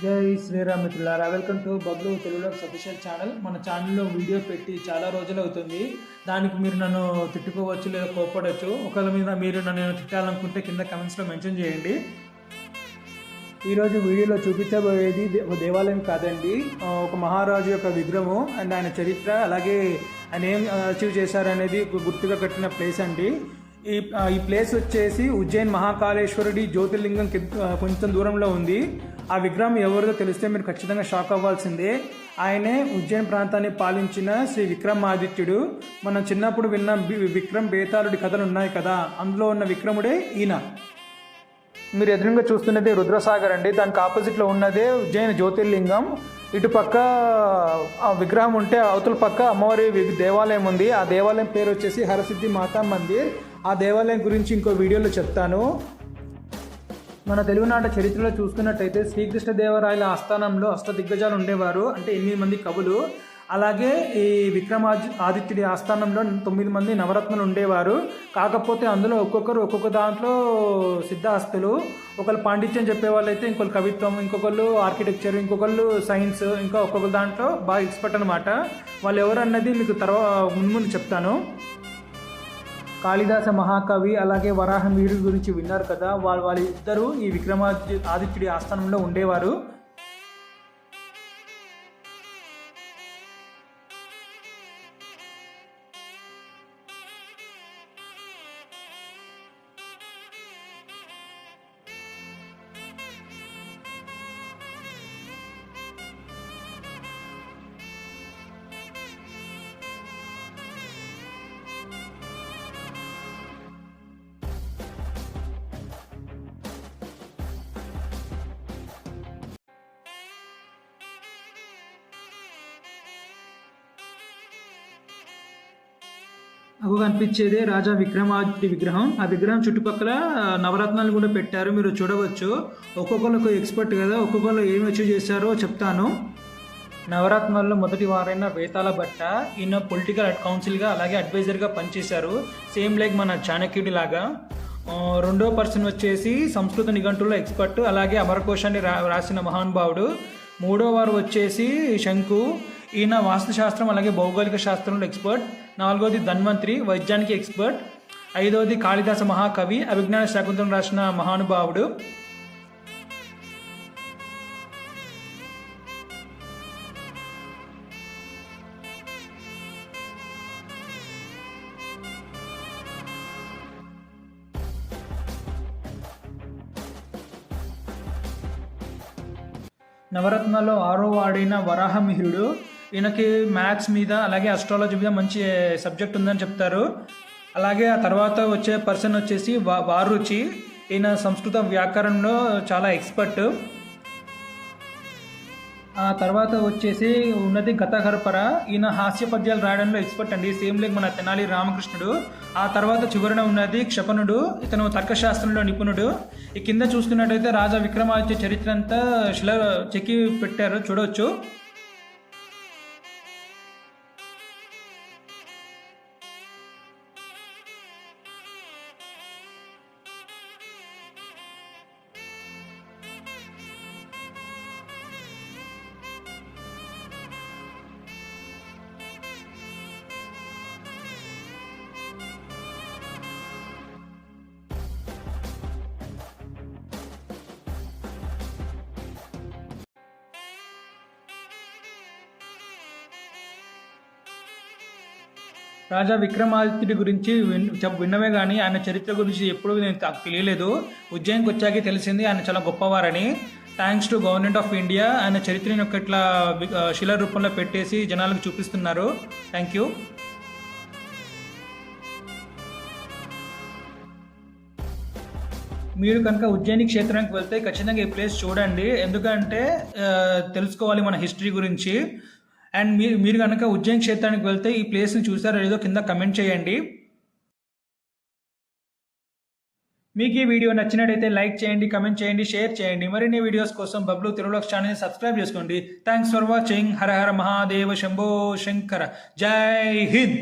జై శ్రీరామ్ మిత్రులారా, welcome to Bablu తెలుగులో అఫీషియల్ ఛానల్. మన ఛానల్లో వీడియో పెట్టి చాలా రోజులు అవుతుంది. దానికి మీరు నన్ను తిట్టుకోవచ్చు లేదా కోపడవచ్చు. ఒకవేళ మీద మీరు నన్ను తిట్టాలనుకుంటే కింద కమెంట్స్లో మెన్షన్ చేయండి. ఈరోజు వీడియోలో చూపించబోయేది ఒక దేవాలయం కాదండి, ఒక మహారాజు యొక్క విగ్రహం అండ్ ఆయన చరిత్ర, అలాగే ఆయన ఏం అచీవ్ చేశారనేది గుర్తుగా కట్టిన ప్లేస్ అండి. ఈ ప్లేస్ వచ్చేసి ఉజ్జయిన్ మహాకాళేశ్వరుడి జ్యోతిర్లింగం కొంచెం దూరంలో ఉంది. ఆ విగ్రహం ఎవరిదో తెలిస్తే మీరు ఖచ్చితంగా షాక్ అవ్వాల్సిందే. ఆయనే ఉజ్జయిన్ ప్రాంతాన్ని పాలించిన శ్రీ విక్రమాదిత్యుడు. మనం చిన్నప్పుడు విన్న విక్రమ్ బేతాళుడి కథలు ఉన్నాయి కదా, అందులో ఉన్న విక్రముడే ఈయన. మీరు ఎదురుగా చూస్తున్నది రుద్రసాగర్ అండి, దానికి ఆపోజిట్లో ఉన్నదే ఉజ్జయిన్ జ్యోతిర్లింగం. ఇటు పక్క ఆ విగ్రహం ఉంటే అవతల పక్క అమ్మవారి దేవాలయం ఉంది. ఆ దేవాలయం పేరు వచ్చేసి హరసిద్ధి మాతా మందిర్. ఆ దేవాలయం గురించి ఇంకో వీడియోలో చెప్తాను. మన తెలుగునాట చరిత్రలో చూసుకున్నట్టయితే శ్రీకృష్ణదేవరాయల ఆస్థానంలో అష్టదిగ్గజాలు ఉండేవారు, అంటే 8 మంది కవులు. అలాగే ఈ ఆదిత్యుడి ఆస్థానంలో 9 మంది నవరత్నాలు ఉండేవారు. కాకపోతే అందులో ఒక్కొక్క దాంట్లో సిద్ధాస్తులు. ఒకళ్ళు పాండిత్యం చెప్పేవాళ్ళు అయితే, ఇంకొకరు కవిత్వం, ఇంకొకళ్ళు ఆర్కిటెక్చర్, ఇంకొకళ్ళు సైన్స్, ఇంకా ఒక్కొక్క దాంట్లో బాగా ఎక్స్పర్ట్ అనమాట. వాళ్ళు ఎవరు అన్నది మీకు ముందు చెప్తాను. కాళిదాస మహాకవి అలాగే వరాహమిహిరుడి గురించి విన్నారు కదా, వాళ్ళిద్దరూ ఈ ఆదిత్యుడి ఆస్థానంలో ఉండేవారు. అవి కనిపించేదే రాజా విక్రమాదిత్య విగ్రహం. ఆ విగ్రహం చుట్టుపక్కల నవరత్నాలు కూడా పెట్టారు, మీరు చూడవచ్చు. ఒక్కొక్కరు ఎక్స్పర్ట్ కదా, ఒక్కొక్కరు ఏమి అచీవ్ చేశారో చెప్తాను. నవరత్నాల్లో మొదటి వారైన వేతాల భట్ట, ఈయన పొలిటికల్ కౌన్సిల్గా అలాగే అడ్వైజర్గా పనిచేశారు, సేమ్ లైక్ మన చాణక్యుడి లాగా. రెండో పర్సన్ వచ్చేసి సంస్కృత నిఘంటుల్లో ఎక్స్పర్ట్, అలాగే అమరకోశాన్ని రాసిన మహానుభావుడు. మూడో వారు వచ్చేసి శంకు, ఈయన వాస్తుశాస్త్రం అలాగే భౌగోళిక శాస్త్రంలో ఎక్స్పర్ట్. నాలుగోది ధన్వంతరి, వైద్యానికి ఎక్స్పర్ట్. ఐదవది కాళిదాస మహాకవి, అభిజ్ఞాన శాకుంతలం రాసిన మహానుభావుడు. నవరత్నాల్లో 6వ వాడైన వరాహమిహిరుడు. ఈయనకి మ్యాథ్స్ మీద అలాగే అస్ట్రాలజీ మీద మంచి సబ్జెక్ట్ ఉందని చెప్తారు. అలాగే ఆ తర్వాత వచ్చే పర్సన్ వచ్చేసి వారుచి, ఈయన సంస్కృత వ్యాకరణంలో చాలా ఎక్స్పర్ట్. ఆ తర్వాత వచ్చేసి ఉన్నది గతహరపర, ఈయన హాస్య పద్యాలు రాయడంలో ఎక్స్పర్ట్ అండి, సేమ్ లైక్ మన తెనాలి రామకృష్ణుడు. ఆ తర్వాత చివరన ఉన్నది క్షపణుడు, ఇతను తర్కశాస్త్రంలో నిపుణుడు. ఈ కింద చూసుకున్నట్టయితే రాజా విక్రమాదిత్య చరిత్ర అంతా చెక్కి పెట్టారు, చూడవచ్చు. రాజా విక్రమాదిత్యుడి గురించి విన్నవే కానీ ఆయన చరిత్ర గురించి ఎప్పుడు నేను తెలియలేదు. ఉజ్జయిన్కి వచ్చాకే తెలిసింది ఆయన చాలా గొప్పవారని. Thanks to government of India, ఆయన చరిత్రను ఇట్లా శిలా రూపంలో పెట్టేసి జనాలకు చూపిస్తున్నారు. Thank you. మీరు కనుక ఉజ్జయిని క్షేత్రానికి వెళ్తే ఖచ్చితంగా ఈ ప్లేస్ చూడండి, ఎందుకంటే తెలుసుకోవాలి మన హిస్టరీ గురించి. అండ్ మీరు కనుక ఉజ్జయిని క్షేత్రానికి వెళ్తే ఈ ప్లేస్ని చూసారో లేదో కింద కమెంట్ చేయండి. మీకు ఈ వీడియో నచ్చినట్టయితే లైక్ చేయండి, కమెంట్ చేయండి, షేర్ చేయండి. మరిన్ని వీడియోస్ కోసం బబ్లు తెలుగు ఛానల్ని సబ్స్క్రైబ్ చేసుకోండి. Thanks for watching. Hara Hara Mahadeva, Shambho Shankara, Jai Hind.